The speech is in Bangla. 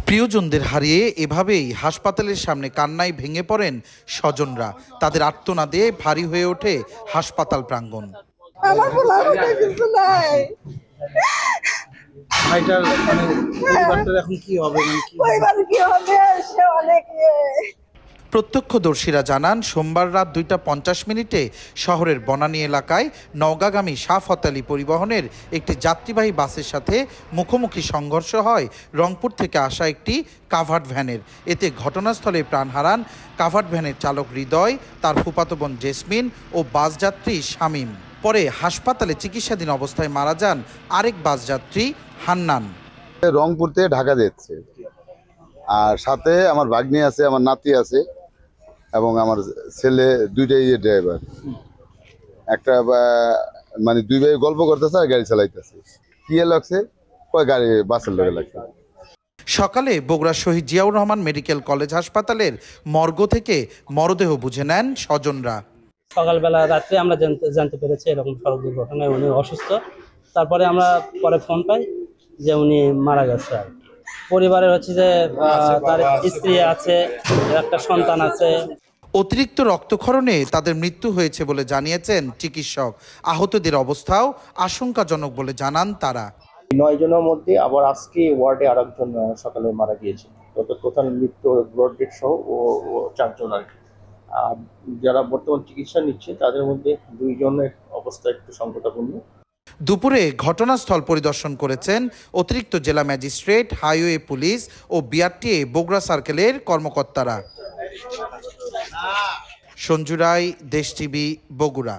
প্রিয়জনদের হারিয়ে এভাবেই হাসপাতালের সামনে কান্নায় ভেঙে পড়েন স্বজনরা। তাদের আর্তনাদে ভারী হয়ে ওঠে হাসপাতাল প্রাঙ্গণ। প্রত্যক্ষদর্শীরা জানান, সোমবার রাত 2:50 শহরের বনানী এলাকায় নওগাঁগামী শাফত আলী পরিবহনের একটি যাত্রীবাহী বাসের সাথে মুখোমুখি সংঘর্ষ হয় রংপুর থেকে আসা একটি কাভার্ড ভ্যানের। এতে ঘটনাস্থলে প্রাণ হারান কাভার্ড ভ্যানের চালক হৃদয়, তার ফুফাতো বোন জেসমিন ও বাসযাত্রী শামীম। পরে হাসপাতালে চিকিৎসাধীন অবস্থায় মারা যান আরেক বাসযাত্রী হান্নান। রংপুর থেকে ঢাকা যাচ্ছে, আর সাথে আমার ভাগ্নি আছে, আমার নাতি আছে এবং আমার ছেলে, দুইটাই ড্রাইভার। একটা মানে দুই ভাই গল্প করতেছে আর গাড়ি চালাইতেছে। কি লাগছে? গাড়ি বাসের লোকে লাগছে। সকালে বগুড়া শহীদ জিয়াউর রহমান মেডিকেল কলেজ হাসপাতালের মর্গ থেকে মরদেহ বুঝে নেন স্বজনরা। সকালবেলা রাত্রে আমরা জানতে পেরেছি এরকম সড়ক দুর্ঘটনায় উনি অসুস্থ। তারপরে আমরা পরে ফোন পাই যে উনি মারা গেছে। আর পরিবারের হচ্ছে যে তার স্ত্রী আছে, একটা সন্তান আছে। অতিরিক্ত রক্তক্ষরণে তাদের মৃত্যু হয়েছে বলে জানিয়েছেন চিকিৎসক। আহতদের অবস্থাও আশঙ্কাজনক বলে জানান তারা। 9 জনের মধ্যে আবার আজকে ওয়ার্ডে আরেকজন সকালে মারা গিয়েছে। টোটাল মৃত্যু ব্রড ডেথ সহ ও 4 জন আর কি। আর যারা বর্তমান চিকিৎসা নিচ্ছে তাদের মধ্যে 2 জনের অবস্থা একটু সংকটাপন্ন। দুপুরে ঘটনাস্থল পরিদর্শন করেছেন অতিরিক্ত জেলা ম্যাজিস্ট্রেট, হাইওয়ে পুলিশ ও বিআরটিএ বগুড়া সার্কেলের কর্মকর্তারা। সঞ্জু রায়, দেশ টিভি, বগুড়া।